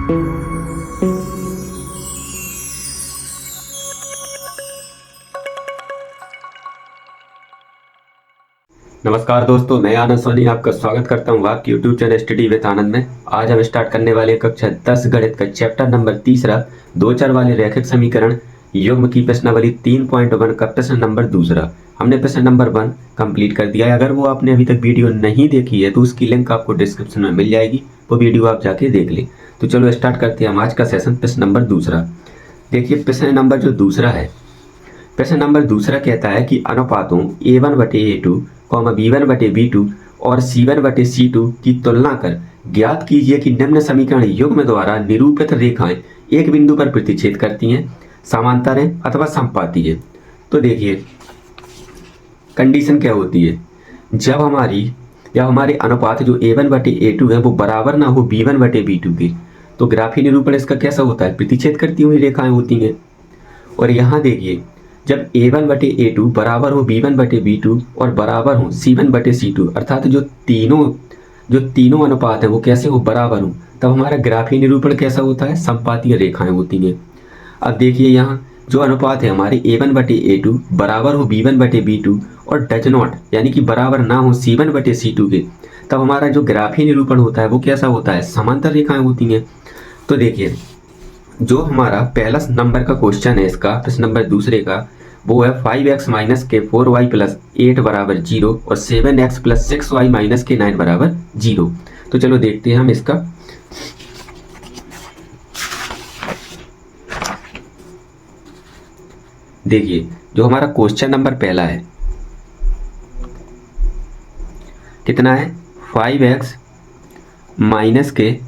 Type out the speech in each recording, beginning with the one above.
नमस्कार दोस्तों, मैं आनंद सोनी आपका स्वागत करता हूँ आपके यूट्यूब चैनल स्टडी विद आनंद में। आज हम स्टार्ट करने वाले कक्षा 10 गणित का चैप्टर नंबर 3 दो चर वाले रैखिक समीकरण युग्म की प्रश्नावली 3.1 का प्रश्न नंबर 2। हमने प्रश्न नंबर 1 कंप्लीट कर दिया है। अगर वो आपने अभी तक वीडियो नहीं देखी है तो उसकी लिंक आपको डिस्क्रिप्शन में मिल जाएगी, वो वीडियो आप जाके देख लें। तो चलो स्टार्ट करते हैं हम आज का सेशन। प्रश्न नंबर 2 देखिए, प्रश्न नंबर जो 2 है, प्रश्न नंबर 2 कहता है कि अनुपातों A1/A2, B1/B2 और C1/C2 की तुलना कर ज्ञात कीजिए कि निम्न समीकरण युग्म द्वारा निरूपित रेखाएं एक बिंदु पर प्रतिच्छेद करती हैं, समांतर हैं अथवा समपाती हैं। तो देखिए कंडीशन क्या होती है, जब हमारे अनुपात जो A1/A2 है वो बराबर ना हो B1/B2 के, तो ग्राफी निरूपण इसका कैसा होता है, प्रतिच्छेद करती हुई रेखाएं होती हैं। और यहाँ देखिए, जब A1/A2 बराबर हो B1/B2 और बराबर हो C1/C2, अर्थात जो तीनों अनुपात है वो कैसे हो, बराबर हो, तब हमारा ग्राफीय निरूपण कैसा होता है, समपातीय रेखाएं होती हैं। अब देखिए यहाँ जो अनुपात है हमारे A1/A2 बराबर हो B1/B2 और डज नॉट यानी कि बराबर ना हो C1/C2 के, तब हमारा जो ग्राफीय निरूपण होता है वो कैसा होता है, समांतर रेखाएं होती हैं। तो देखिए जो हमारा पहला नंबर का क्वेश्चन है इसका, प्रश्न नंबर 2 का, वो है 5x - के 4y + 8 = 0 और 7x + 6y - के 9 = 0। तो चलो देखते हैं हम इसका। देखिए जो हमारा क्वेश्चन नंबर पहला है कितना है, 5x - के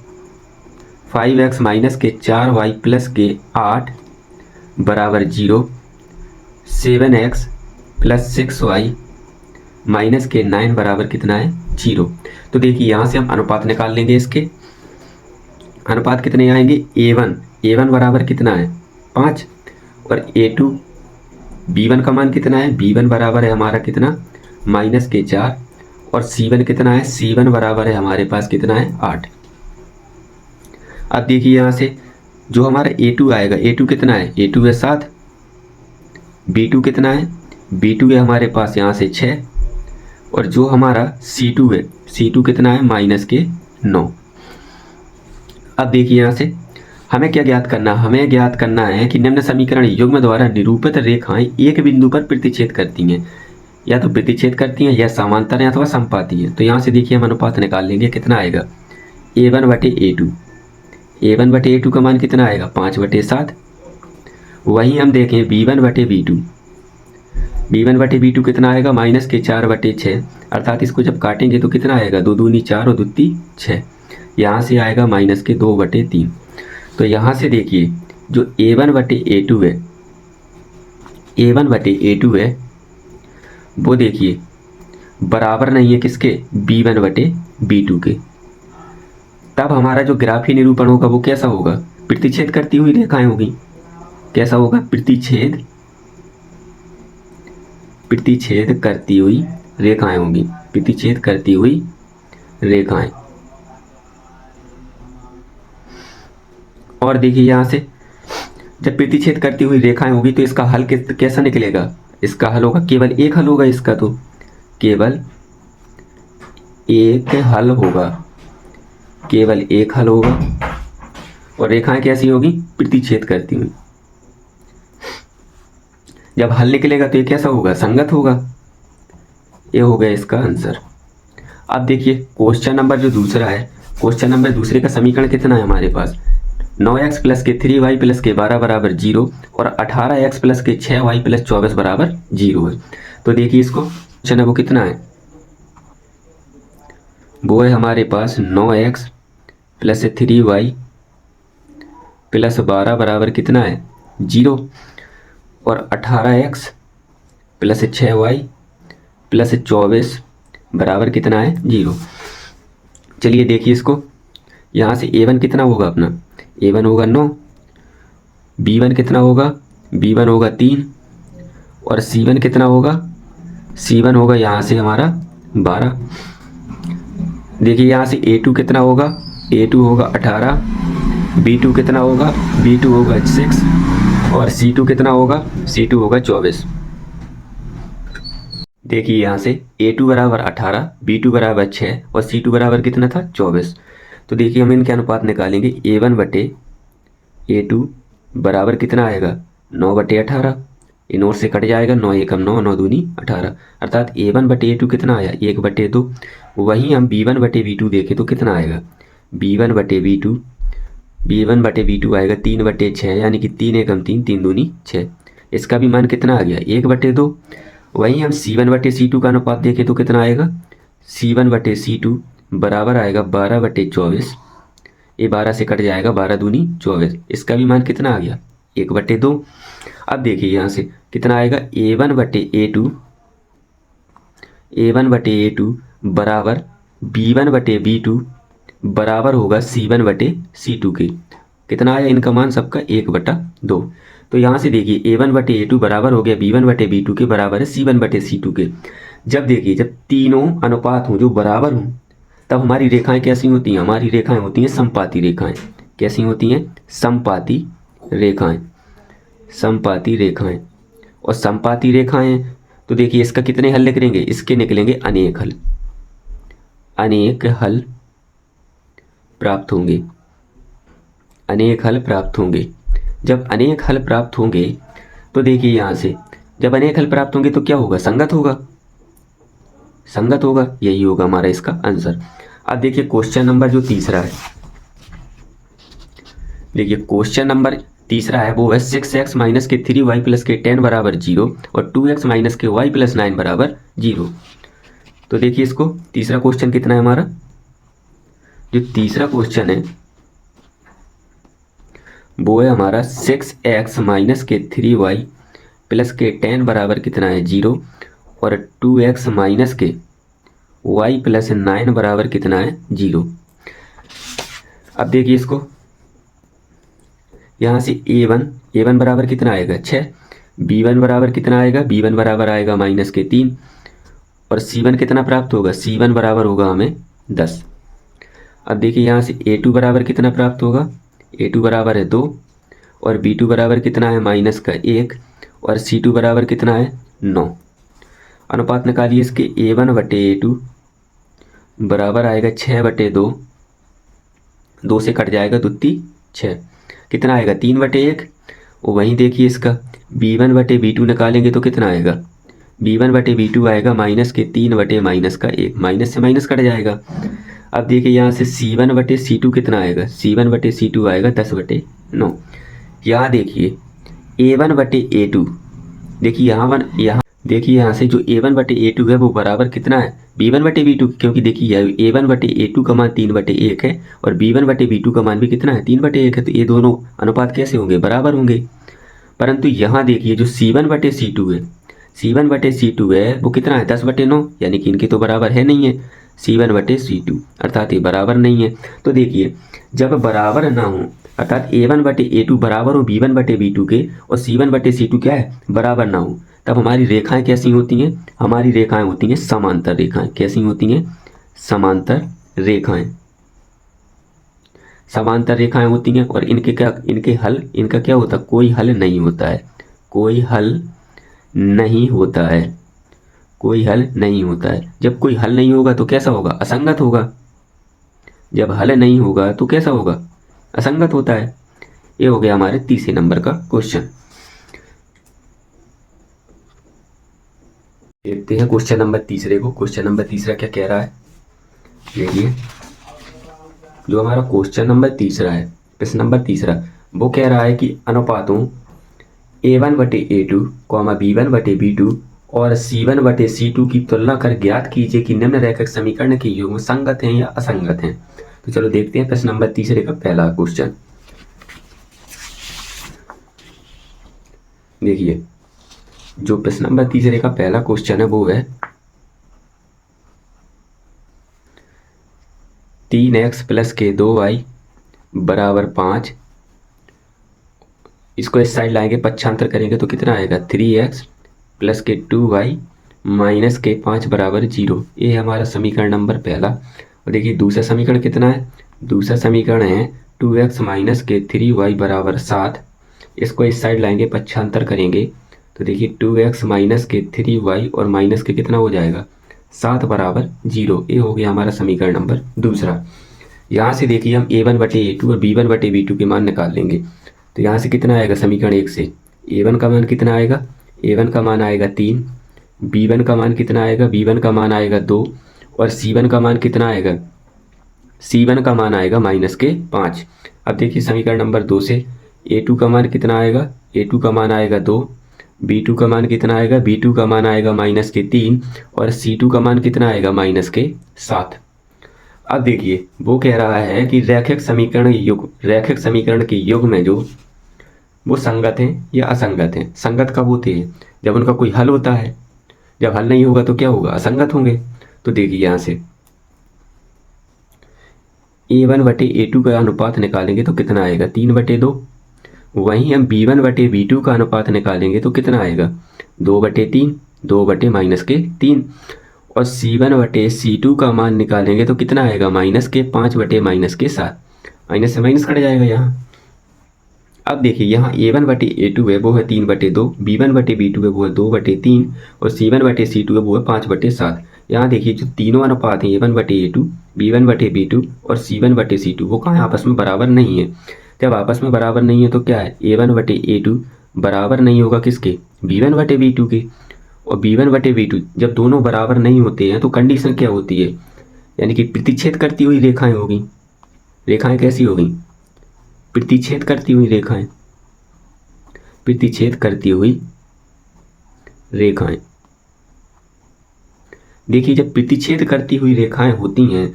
4y + के 8 = 0, 7x + 6y - के 9 बराबर कितना है, 0। तो देखिए यहाँ से हम अनुपात निकाल लेंगे। इसके अनुपात कितने आएंगे, A1 बराबर कितना है, 5, और A2 B1 का मान कितना है, B1 बराबर है हमारा कितना, के 4, और C1 कितना है, C1 बराबर है हमारे पास कितना है, 8। अब देखिए यहाँ से जो हमारा A2 आएगा, A2 कितना है, A2 है 7, B2 कितना है, B2 है हमारे पास यहाँ से 6, और जो हमारा C2 है, C2 कितना है, के 9। अब देखिए यहाँ से हमें क्या ज्ञात करना, हमें ज्ञात करना है कि निम्न समीकरण युग्म द्वारा निरूपित रेखाएं एक बिंदु पर प्रतिच्छेद करती हैं, या तो प्रतिच्छेद करती हैं या समांतर हैं अथवा समपाती हैं। तो यहाँ से देखिए हम अनुपात निकाल लेंगे, कितना आएगा, A1/A2 का मान कितना आएगा, 5/7। वहीं हम देखें B1/B2 कितना आएगा, के 4/6, अर्थात इसको जब काटेंगे तो कितना आएगा, 2 दूनी 4 और 2 तीन 6, यहाँ से आएगा के 2/3। तो यहाँ से देखिए जो A1/A2 है वो देखिए बराबर नहीं है किसके, B1/B2 के। तब हमारा जो ग्राफीय निरूपण होगा वो कैसा होगा, प्रतिच्छेद करती हुई रेखाएं होगी। कैसा होगा, प्रतिच्छेद करती हुई रेखाएं होंगी, प्रतिच्छेद करती हुई रेखाएं। और देखिए यहाँ से जब प्रतिच्छेद करती हुई रेखाएं होगी तो इसका हल कैसा निकलेगा, इसका हल होगा, केवल एक हल होगा इसका, तो केवल एक हल होगा, और रेखाएं कैसी होगी, प्रतिच्छेद करती हुई। जब हल निकलेगा तो ये कैसा होगा, संगत होगा। ये हो गया इसका आंसर। अब देखिए क्वेश्चन नंबर जो 2 है, क्वेश्चन नंबर 2 का समीकरण कितना है हमारे पास, 9x + के 3y + के 12 = 0 और 18x + के 6y + 24 = 0 है। तो देखिए इसको क्वेश्चन है वो कितना है, वो है हमारे पास 9x + 3y + 12 बराबर कितना है, 0, और 18x + 6y + 24 बराबर कितना है, 0। चलिए देखिए इसको, यहाँ से A1 कितना होगा अपना, A1 होगा 9, B1 कितना होगा, B1 होगा 3, और C1 कितना होगा, C1 होगा यहाँ से हमारा 12। देखिए यहाँ से A2 कितना होगा, A2 होगा 18, B2 कितना होगा, B2 होगा 6 और C2 कितना होगा, C2 होगा 24। देखिए यहाँ से A2 बराबर 18, B2 बराबर 6 और C2 बराबर कितना था 24। तो देखिए हम इनके अनुपात निकालेंगे, A1 बटे A2 बराबर कितना आएगा 9 बटे 18, इन और से कट जाएगा, 9 एकम 9, 9 दूनी 18, अर्थात A1 बटे A2 कितना आया 1 बटे 2। वहीं हम B1 बटे B2 देखें तो कितना आएगा B1 बटे B2 आएगा 3 बटे 6, यानी कि 3 एकम 3, 3 दूनी 6। इसका भी मान कितना आ गया 1 बटे 2। वहीं हम C1 बटे C2 का अनुपात देखें तो कितना आएगा C1 बटे C2 बराबर आएगा 12 बटे 24, ये 12 से कट जाएगा, 12 दूनी 24। इसका भी मान कितना आ गया 1 बटे 2। अब देखिए यहाँ से कितना आएगा A1 बटे A2 बराबर B1 बटे B2 बराबर होगा C1 बटे C2 के। कितना आया इनका मान सबका 1 बटा 2। तो यहाँ से देखिए A1 बटे A2 बराबर हो गया B1 बटे B2 के बराबर है C1 बटे C2 के। जब देखिए जब तीनों अनुपात हों जो बराबर हों तब हमारी रेखाएं कैसी होती हैं, हमारी रेखाएं होती हैं समपाती रेखाएं। कैसी होती हैं, समपाती रेखाएं, समपाती रेखाएं। और समपाती रेखाएं तो देखिए इसका कितने हल निकलेंगे, इसके निकलेंगे अनेक हल, अनेक हल प्राप्त होंगे, अनेक हल प्राप्त होंगे। जब अनेक हल प्राप्त होंगे तो देखिए यहाँ से जब अनेक हल प्राप्त होंगे तो क्या होगा, संगत होगा, संगत होगा, यही होगा हमारा इसका आंसर। अब देखिए क्वेश्चन नंबर जो तीसरा है, देखिए क्वेश्चन नंबर तीसरा है वो है 6x माइनस के 3y प्लस के 10 बराबर 0 और 2x माइनस के y प्लस 9 बराबर 0। तो देखिए इसको तीसरा क्वेश्चन कितना है हमारा, जो तीसरा क्वेश्चन है वो है हमारा 6x माइनस के 3y प्लस के 10 बराबर कितना है 0 और 2x माइनस के y प्लस 9 बराबर कितना है 0। अब देखिए इसको यहाँ से A1 बराबर कितना आएगा 6, B1 बराबर कितना आएगा, B1 बराबर आएगा माइनस के 3 और C1 कितना प्राप्त होगा, C1 बराबर होगा हमें 10। अब देखिए यहाँ से A2 बराबर कितना प्राप्त होगा, A2 बराबर है 2 और B2 बराबर कितना है माइनस का 1 और C2 बराबर कितना है 9। अनुपात निकालिए इसके, A1 बटे A2 बराबर आएगा 6 बटे 2, 2 से कट जाएगा, दुत्ती 6, कितना आएगा 3 बटे 1। और वहीं देखिए इसका B1 बटे B2 निकालेंगे तो कितना आएगा, B1 बटे B2 आएगा माइनस के 3 बटे माइनस का 1, माइनस से माइनस कट जाएगा। अब देखिए यहाँ से C1 बटे C2 कितना आएगा, C1 बटे C2 आएगा 10 बटे 9। यहाँ देखिए A1 बटे A2, देखिए यहाँ देखिए यहाँ से जो A1 बटे A2 है वो बराबर कितना है B1 बटे B2, क्योंकि देखिए A1 बटे A2 का मान 3 बटे 1 है और B1 बटे B2 का मान भी कितना है 3 बटे 1 है, तो ये दोनों अनुपात कैसे होंगे, बराबर होंगे। परंतु यहाँ देखिए जो C1 बटे C2 है, C1 बटे C2 है वो कितना है 10 बटे 9, यानी कि इनके तो बराबर है नहीं है, C1 बटे C2 अर्थात ये बराबर नहीं है। तो देखिए जब बराबर ना हो अर्थात A1 बटे A2 बराबर हो B1 बटे B2 के और C1 बटे C2 क्या है बराबर ना हो, तब हमारी रेखाएं कैसी होती हैं, हमारी रेखाएं होती हैं समांतर रेखाएं। कैसी होती हैं, समांतर रेखाएं, समांतर रेखाएं होती हैं। और इनके क्या, इनके हल, इनका क्या होता है, कोई हल नहीं होता है, कोई हल नहीं होता है, कोई हल नहीं होता है। जब कोई हल नहीं होगा तो कैसा होगा, असंगत होगा। जब हल नहीं होगा तो कैसा होगा, असंगत होता है। ये हो गया हमारे तीसरे नंबर का क्वेश्चन। देखते हैं क्वेश्चन नंबर तीसरे को। क्वेश्चन नंबर तीसरा क्या कह रहा है, देखिए जो हमारा क्वेश्चन नंबर तीसरा है, प्रश्न नंबर तीसरा, वो कह रहा है कि अनुपातों A1 बटे A2, B1 बटे B2 और C1 बटे C2 की तुलना कर ज्ञात कीजिए कि निम्न रैखिक समीकरण के युग्म संगत हैं या असंगत हैं। तो चलो देखते हैं प्रश्न नंबर तीसरे का पहला क्वेश्चन। देखिए जो प्रश्न नंबर तीसरे का पहला क्वेश्चन है वो है 3x प्लस के 2y बराबर 5, इसको इस साइड लाएंगे, पक्षांतर करेंगे तो कितना आएगा 3x प्लस के 2y माइनस के 5 बराबर 0। ये है हमारा समीकरण नंबर पहला। और देखिए दूसरा समीकरण कितना है, दूसरा समीकरण है 2x माइनस के 3y बराबर 7। इसको इस साइड लाएंगे, पक्षांतर करेंगे तो देखिए 2x माइनस के 3y और माइनस के कितना हो जाएगा 7 बराबर 0। ये हो गया हमारा समीकरण नंबर दूसरा। यहाँ से देखिए हम a1 बटे a2 और b1 बटे b2 के मान निकाल लेंगे। तो यहाँ से कितना आएगा समीकरण 1 से a1 का मान कितना आएगा, a1 का मान आएगा 3, b1 का मान कितना आएगा, b1 का मान आएगा 2 और c1 का मान कितना आएगा, c1 का मान आएगा माइनस के 5। अब देखिए समीकरण नंबर 2 से a2 का मान कितना आएगा, a2 का मान आएगा 2, b2 का मान कितना आएगा, b2 का मान आएगा माइनस के 3 और c2 का मान कितना आएगा माइनस के 7। अब देखिए वो कह रहा है कि रैखिक समीकरण के युग में जो वो संगत हैं या असंगत हैं। संगत कब होते हैं, जब उनका कोई हल होता है, जब हल नहीं होगा तो क्या होगा, असंगत होंगे। तो देखिए यहाँ से a1 बटे a2 का अनुपात निकालेंगे तो कितना आएगा 3 बटे 2। वहीं हम b1 बटे b2 का अनुपात निकालेंगे तो कितना आएगा 2 बटे 3, 2 बटे माइनस के 3। और c1 बटे c2 का मान निकालेंगे तो कितना आएगा माइनस के 5 बटे माइनस के 7। माइनस से माइनस कट जाएगा यहाँ। अब देखिए यहाँ a1 बटे a2 है वो है 3 बटे 2, b1 बटे b2 है वो है 2 बटे 3 और c1 बटे c2 है वो है 5 बटे 7। यहाँ देखिए जो तीनों अनुपात हैं a1 बटे a2, b1 बटे b2 और c1 बटे c2 वो कहाँ आपस में बराबर नहीं है। जब आपस में बराबर नहीं है तो क्या है a1 बटे a2 बराबर नहीं होगा किसके, b1 बटे b2 के। और b1 बटे b2 जब दोनों बराबर नहीं होते हैं तो कंडीशन क्या होती है, यानी कि प्रतिच्छेद करती हुई रेखाएं होगी। रेखाएं कैसी होगी, प्रतिच्छेद करती हुई रेखाएं, प्रतिच्छेद करती हुई रेखाएं। देखिए जब प्रतिच्छेद करती हुई रेखाएं होती हैं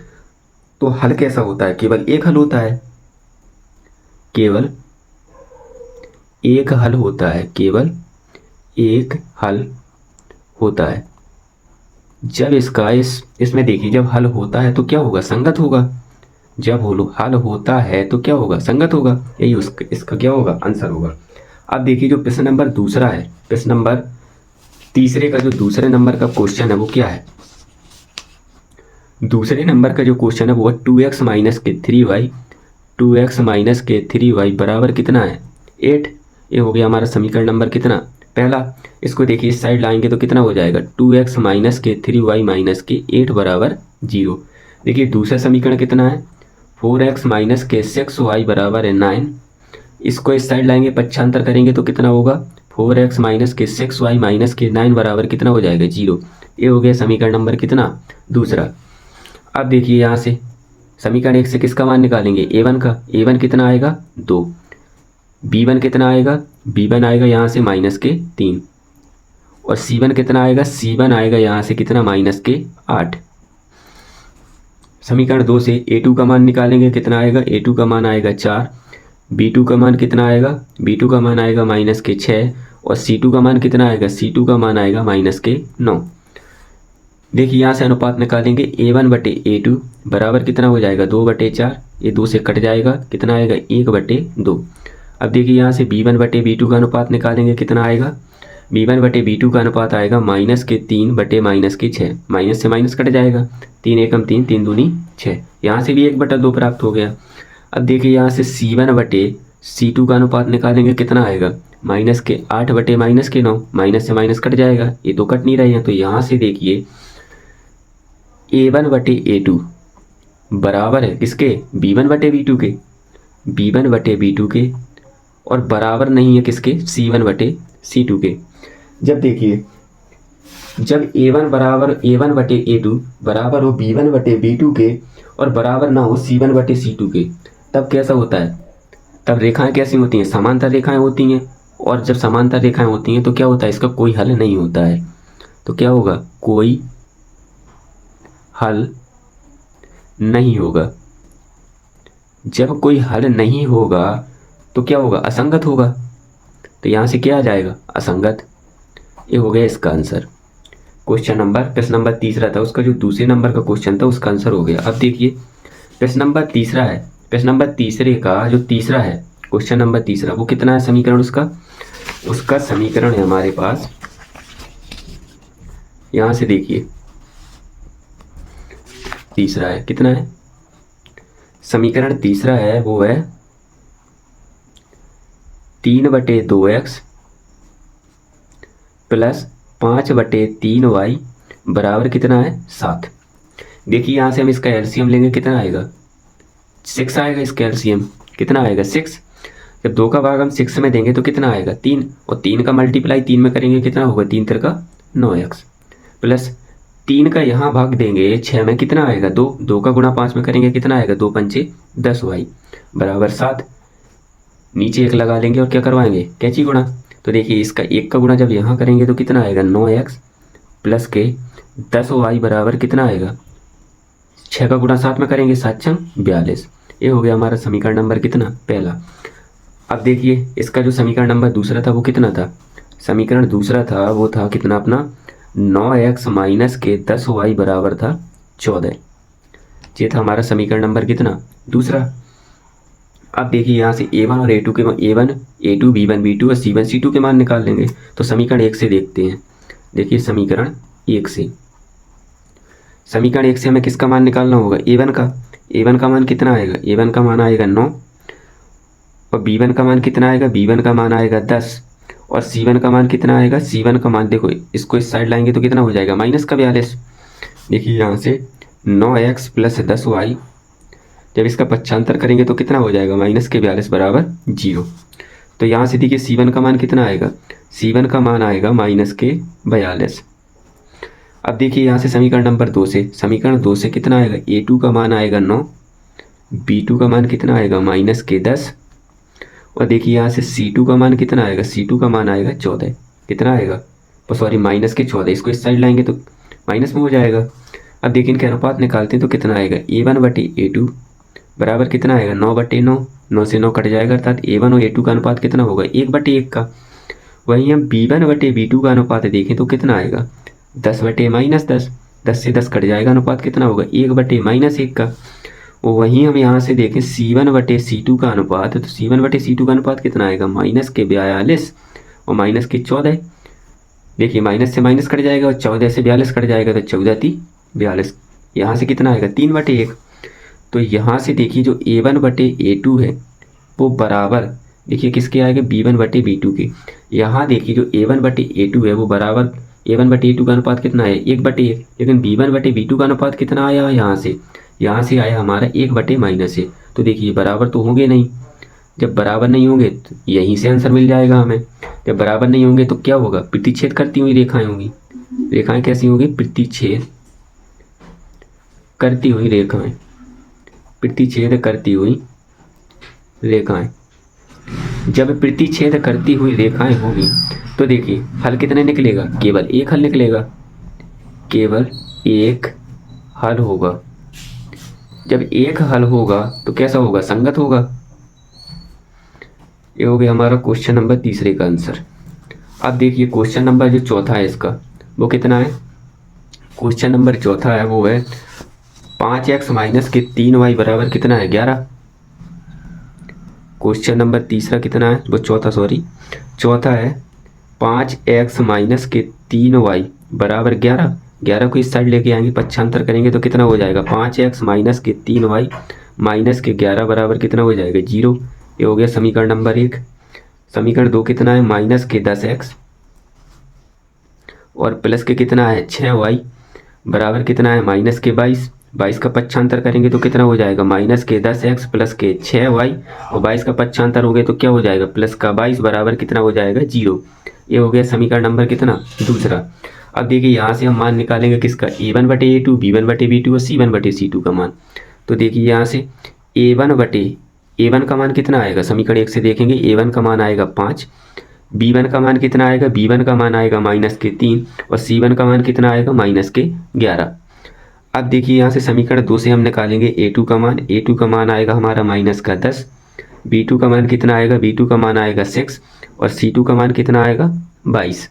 तो हल कैसा होता है, केवल एक हल होता है, केवल एक हल होता है, केवल एक हल होता है। जब इसका इसमें देखिए जब हल होता है तो क्या होगा, संगत होगा। जब हल होता है तो क्या होगा, संगत होगा। यही इसका क्या होगा, आंसर होगा। अब देखिए जो प्रश्न नंबर दूसरा है, प्रश्न नंबर तीसरे का जो दूसरे नंबर का क्वेश्चन है वो क्या है, दूसरे नंबर का जो क्वेश्चन है वो है 2x माइनस के 3y, 2x माइनस के 3y बराबर कितना है 8। ये हो गया हमारा समीकरण नंबर कितना, पहला। इसको देखिए इस साइड लाएंगे तो कितना हो जाएगा 2x माइनस के 3y माइनस के 8 बराबर 0। देखिए दूसरा समीकरण कितना है 4x माइनस के 6y बराबर है 9। इसको इस साइड लाएंगे, पक्षांतर करेंगे तो कितना होगा 4x माइनस के 6y माइनस के 9 बराबर कितना हो जाएगा 0। ये हो गया समीकरण नंबर कितना, दूसरा। अब देखिए यहाँ से समीकरण 1 से किसका मान निकालेंगे, a1 का। a1 कितना आएगा 2, b1 कितना आएगा, b1 आएगा यहाँ से माइनस के 3 और c1 कितना आएगा, c1 आएगा यहाँ से कितना माइनस के 8। समीकरण 2 से a2 का मान निकालेंगे, कितना आएगा, a2 का मान आएगा 4, b2 का मान कितना आएगा, b2 का मान आएगा माइनस के 6 और c2 का मान कितना आएगा, c2 का मान आएगा माइनस के 9। देखिए यहाँ से अनुपात निकालेंगे a1 बटे a2 बराबर कितना हो जाएगा 2 बटे 4, ये 2 से कट जाएगा, कितना आएगा 1 बटे 2। अब देखिए यहाँ से b1 बटे b2 का अनुपात निकालेंगे, कितना आएगा, b1 बटे b2 का अनुपात आएगा माइनस के 3 बटे माइनस के 6, माइनस से माइनस कट जाएगा, 3 एकम 3, 3 दूनी 6। यहाँ से भी 1 बटा 2 प्राप्त हो गया। अब देखिए यहाँ से c1 बटे c2 का अनुपात निकालेंगे, कितना आएगा माइनस के 8 बटे माइनस के 9, माइनस से माइनस कट जाएगा, ये तो कट नहीं रहे हैं। तो यहाँ से देखिए a1 बटे a2 बराबर है किसके, b1 बटे b2 के, b1 बटे b2 के, और बराबर नहीं है किसके, c1 बटे c2 के। जब देखिए जब a1 बराबर a1 बटे a2 बराबर हो b1 बटे b2 के और बराबर ना हो c1 बटे c2 के, तब कैसा होता है, तब रेखाएं कैसी होती हैं, समांतर रेखाएं होती हैं। और जब समांतर रेखाएं होती हैं तो क्या होता है, इसका कोई हल नहीं होता है। तो क्या होगा, कोई हल नहीं होगा। जब कोई हल नहीं होगा तो क्या होगा, असंगत होगा। तो यहाँ से क्या आ जाएगा, असंगत। ये हो गया इसका आंसर। क्वेश्चन नंबर, प्रश्न नंबर तीसरा था, उसका जो दूसरे नंबर का क्वेश्चन था उसका आंसर हो गया। अब देखिए प्रश्न नंबर तीसरा है, प्रश्न नंबर तीसरे का जो तीसरा है, क्वेश्चन नंबर तीसरा, वो कितना है समीकरण उसका समीकरण है हमारे पास, यहाँ से देखिए तीसरा है, कितना है समीकरण तीसरा है वो है 3/2x प्लस 5/3y बराबर कितना है 7। देखिए यहाँ से हम इसका एलसीएम लेंगे, कितना आएगा 6 आएगा। इसका एलसीएम कितना आएगा 6। जब 2 का भाग हम 6 में देंगे तो कितना आएगा 3, और 3 का मल्टीप्लाई 3 में करेंगे कितना होगा 3 3 का 9x प्लस 3 का यहाँ भाग देंगे 6 में कितना आएगा 2, 2 का गुणा 5 में करेंगे कितना आएगा 2 पंचे 10y बराबर 7। नीचे 1 लगा लेंगे और क्या करवाएंगे कैंची गुणा। तो देखिए इसका 1 का गुणा जब यहाँ करेंगे तो कितना आएगा 9x प्लस के 10y बराबर कितना आएगा 6 का गुणा 7 में करेंगे 7 छंग 42। ये हो गया हमारा समीकरण नंबर कितना पहला। अब देखिए इसका जो समीकरण नंबर दूसरा था वो कितना था, समीकरण दूसरा था वो था कितना अपना 9x माइनस के 10y बराबर था 14। ये था हमारा समीकरण नंबर कितना दूसरा। अब देखिए यहाँ से a1 और a2 के a1 a2 b1 b2 और c1 c2 के मान निकाल लेंगे। तो समीकरण 1 से देखते हैं। देखिए समीकरण 1 से, समीकरण 1 से हमें किसका मान निकालना होगा a1 का मान कितना आएगा a1 का मान आएगा 9 और b1 का मान कितना आएगा b1 का मान आएगा 10 और c1 का मान कितना आएगा c1 का मान देखो इसको इस साइड लाएंगे तो कितना हो जाएगा माइनस का 42। देखिए यहाँ से 9x प्लस 10y जब इसका पक्षांतर करेंगे तो कितना हो जाएगा माइनस के 42 बराबर 0। तो यहाँ से देखिए c1 का मान कितना आएगा c1 का मान आएगा माइनस के 42। अब देखिए यहाँ से समीकरण नंबर 2 से, समीकरण 2 से कितना आएगा a2 का मान आएगा 9 b2 का मान कितना आएगा माइनस के 10 और देखिए यहाँ से c2 का मान कितना आएगा c2 का मान आएगा 14। कितना आएगा सॉरी माइनस के 14, इसको इस साइड लाएंगे तो माइनस में हो जाएगा। अब देखिए इनके अनुपात निकालते हैं तो कितना आएगा a1/a2 बराबर कितना आएगा 9/9, 9 से 9 कट जाएगा अर्थात a1 और a2 का अनुपात कितना होगा 1/1 का। वहीं हम b1/b2 का अनुपात देखें तो कितना आएगा 10/-10, 10 से 10 कट जाएगा अनुपात कितना होगा 1/-1 का। और वहीं हम यहाँ से देखें c1/c2 का अनुपात, तो c1/c2 का अनुपात कितना आएगा माइनस के 42 और माइनस के 14। देखिए माइनस से माइनस कट जाएगा और 14 से 42 कट जाएगा तो 14×3 = 42। यहाँ से कितना आएगा 3/1। तो यहाँ से देखिए जो a1/a2 है वो बराबर देखिए किसके आएगा b1/b2 के। यहाँ देखिए जो a1/a2 है वो बराबर a1/a2 का अनुपात कितना है 1/1, लेकिन b1/b2 का अनुपात कितना आया यहाँ से आया हमारा 1/-1। तो देखिए बराबर तो होंगे नहीं, जब बराबर नहीं होंगे तो यहीं से आंसर मिल जाएगा हमें। जब बराबर नहीं होंगे तो क्या होगा प्रतिच्छेद करती हुई रेखाएं होंगी। रेखाएं कैसी होंगी प्रतिच्छेद करती हुई रेखाएं, प्रतिच्छेद करती हुई रेखाएं। जब प्रतिच्छेद करती हुई रेखाएं होगी तो देखिए हल कितने निकलेगा केवल एक हल निकलेगा, केवल एक हल होगा। जब एक हल होगा तो कैसा होगा संगत होगा। ये हो गया हमारा क्वेश्चन नंबर तीसरे का आंसर। अब देखिए क्वेश्चन नंबर जो चौथा है इसका वो कितना है, क्वेश्चन नंबर चौथा है वो है 5x माइनस के 3y बराबर कितना है 11। क्वेश्चन नंबर तीसरा कितना है वो चौथा है 5x माइनस के 3y बराबर 11। 11 को इस साइड लेके आएंगे पक्षांतर करेंगे तो कितना हो जाएगा 5x माइनस के 3y माइनस के 11 बराबर कितना हो जाएगा 0। ये हो गया समीकरण नंबर 1। समीकरण 2 कितना है माइनस के 10x और प्लस के कितना है 6y बराबर कितना है माइनस के 22। 22 का पक्षांतर करेंगे तो कितना हो जाएगा माइनस के 10x प्लस के 6y और 22 का पक्षांतर हो गया तो क्या हो जाएगा प्लस का 22 बराबर कितना हो जाएगा 0। ये हो गया समीकरण नंबर कितना दूसरा। अब देखिए यहाँ से हम मान निकालेंगे किसका a1/a2 b1/b2 और c1/c2 का मान। तो देखिए यहाँ से a1 का मान कितना आएगा समीकरण 1 से देखेंगे a1 का मान आएगा 5, b1 का मान कितना आएगा b1 का मान आएगा माइनस के 3 और c1 का मान कितना आएगा माइनस के 11। अब देखिए यहाँ से समीकरण 2 से हम निकालेंगे a2 का मान आएगा हमारा माइनस का 10, b2 का मान कितना आएगा b2 का मान आएगा 6 और c2 का मान कितना आएगा 22।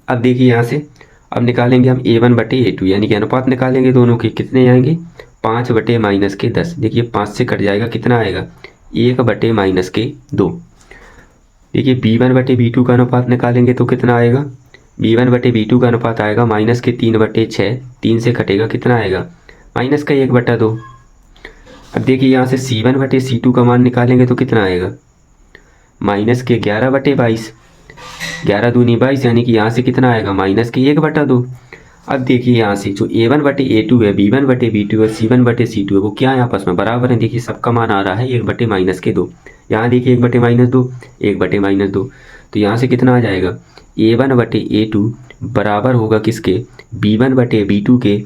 अब देखिए यहाँ से अब निकालेंगे हम a1/a2 यानी कि अनुपात निकालेंगे दोनों के, कितने आएंगे 5/-10। देखिए 5 से कट जाएगा कितना आएगा 1/-2। देखिए b1/b2 का अनुपात निकालेंगे तो कितना आएगा b1/b2 का अनुपात आएगा माइनस के 3/6। 3 से कटेगा कितना आएगा माइनस का 1/2। अब देखिए यहाँ से C1/C2 का मान निकालेंगे तो कितना आएगा, माइनस के 11/22, 11 दूनी 22, यानी कि यहाँ से कितना आएगा, माइनस के 1/2। अब देखिए यहाँ से जो A1/A2 है, B1/B2 है, C1/C2 है, वो क्या है, आपस में बराबर है। देखिए सबका मान आ रहा है 1/-2। यहाँ देखिए 1/-2, 1/-2, तो यहाँ से कितना आ जाएगा, A1/A2 बराबर होगा किसके, B1/B2 के,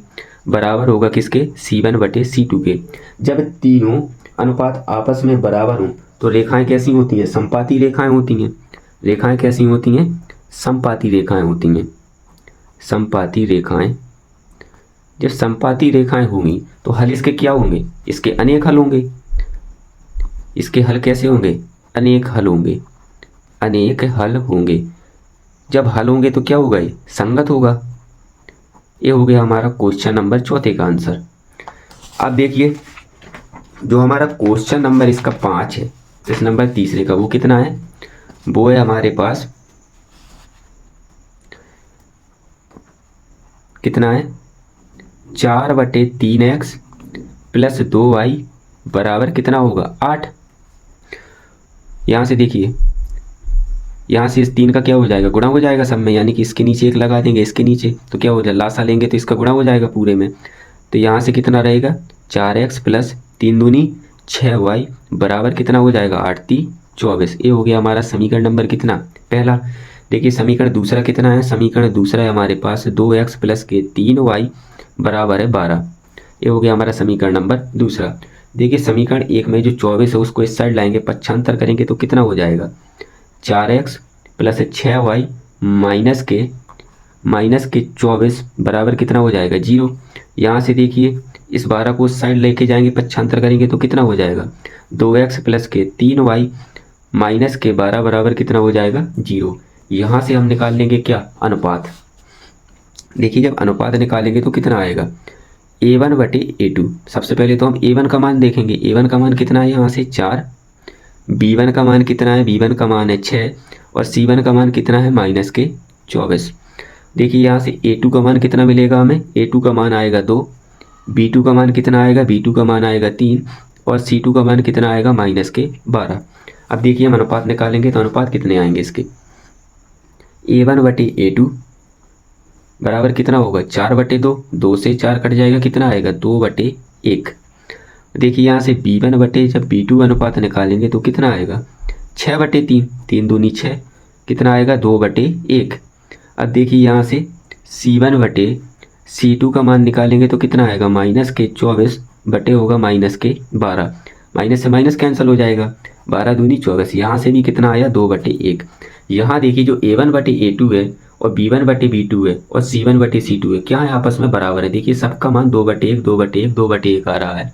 बराबर होगा किसके, C1/C2 के। जब तीनों अनुपात आपस में बराबर हों तो रेखाएं कैसी होती हैं, समपाती रेखाएं होती हैं। रेखाएं कैसी होती हैं, समपाती रेखाएं होती हैं। समपाती रेखाएं, जब समपाती रेखाएं होंगी तो हल इसके क्या होंगे, इसके अनेक हल होंगे। इसके हल कैसे होंगे, अनेक हल होंगे, अनेक हल होंगे। जब हल होंगे तो क्या होगा, ये संगत होगा। ये हो गया हमारा क्वेश्चन नंबर 4 का आंसर। अब देखिए जो हमारा क्वेश्चन नंबर इसका 5 है, इस नंबर तीसरे का, वो कितना है, वो है हमारे पास कितना है, 4/3x + 2y बराबर कितना होगा, 8। यहाँ से देखिए, यहाँ से इस 3 का क्या हो जाएगा, गुणा हो जाएगा सब में, यानी कि इसके नीचे 1 लगा देंगे, इसके नीचे तो क्या हो जाएगा, लासा लेंगे तो इसका गुणा हो जाएगा पूरे में। तो यहाँ से कितना रहेगा, 4x + 3 दूनी 6y बराबर कितना हो जाएगा, 8×3 = 24। ये हो गया हमारा समीकरण नंबर कितना, पहला। देखिए समीकरण दूसरा कितना है, समीकरण दूसरा है हमारे पास 2x + 3y बराबर है 12। ये हो गया हमारा समीकरण नंबर दूसरा। देखिए समीकरण 1 में जो 24 है उसको इस साइड लाएंगे, पक्षांतर करेंगे तो कितना हो जाएगा, 4x + 6y माइनस के 24 बराबर कितना हो जाएगा, 0। यहाँ से देखिए इस 12 को उस साइड लेके जाएंगे, पक्षांतर करेंगे तो कितना हो जाएगा, 2x + 3y माइनस के 12 बराबर कितना हो जाएगा, 0। यहाँ से हम निकाल लेंगे क्या, अनुपात। देखिए जब अनुपात निकालेंगे तो कितना आएगा, A1/A2। सबसे पहले तो हम A1 का मान देखेंगे, A1 का मान कितना है, यहाँ से 4, B1 का मान कितना है, B1 का मान है 6, और C1 का मान कितना है, माइनस के 24। देखिए यहाँ से A2 का मान कितना मिलेगा हमें, A2 का मान आएगा 2, B2 का मान कितना आएगा, B2 का मान आएगा 3, और C2 का मान कितना आएगा, माइनस के 12। अब देखिए हम अनुपात निकालेंगे तो अनुपात कितने आएंगे इसके, A1/A2 बराबर कितना होगा, 4/2, 2 से 4 कट जाएगा, कितना आएगा, 2/1। देखिए यहाँ से जब B2 अनुपात निकालेंगे तो कितना आएगा, 6/3, 3 दूनी 6, कितना आएगा, 2/1। अब देखिए यहाँ से C1/C2 का मान निकालेंगे तो कितना आएगा, माइनस के 24 बटे होगा माइनस के 12, माइनस से माइनस कैंसिल हो जाएगा, 12 दूनी 24। यहाँ से भी कितना आया, 2/1। यहाँ देखिए जो A1/A2 है और B1/B2 है और C1/C2 है, क्या है, आपस में बराबर है। देखिए सबका मान 2/1, 2/1, 2/1 आ रहा है।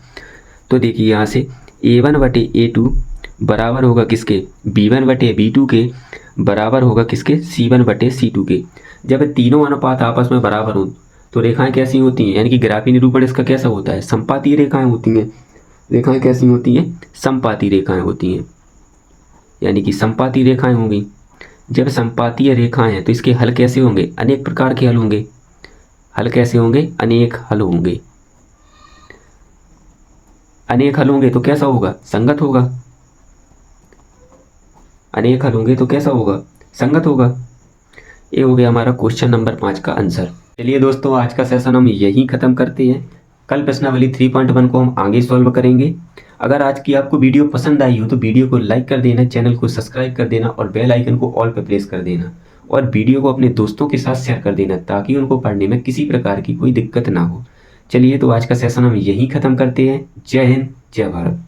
तो देखिए यहाँ से A1/A2 बराबर होगा किसके, B1/B2 के, बराबर होगा किसके, C1/C2 के। जब तीनों अनुपात आपस में बराबर हों तो रेखाएं कैसी होती हैं, यानी कि ग्राफी निरूपण इसका कैसा होता है, समपाती रेखाएं होती हैं। रेखाएं कैसी होती हैं, समपाती रेखाएं होती हैं, यानी कि समपाती रेखाएं होंगी। जब समपातीय रेखाएं हैं तो इसके हल कैसे होंगे, अनेक प्रकार के हल होंगे। हल कैसे होंगे, अनेक हल होंगे। अनेक हल होंगे तो कैसा होगा, संगत होगा। अनेक हल होंगे तो कैसा होगा, संगत होगा। ये हो गया हमारा क्वेश्चन नंबर 5 का आंसर। चलिए दोस्तों आज का सेशन हम यहीं ख़त्म करते हैं। कल प्रश्नावली 3.1 को हम आगे सॉल्व करेंगे। अगर आज की आपको वीडियो पसंद आई हो तो वीडियो को लाइक कर देना, चैनल को सब्सक्राइब कर देना और बेल आइकन को ऑल पर प्रेस कर देना, और वीडियो को अपने दोस्तों के साथ शेयर कर देना ताकि उनको पढ़ने में किसी प्रकार की कोई दिक्कत ना हो। चलिए तो आज का सेशन हम यहीं ख़त्म करते हैं। जय हिंद, जय भारत।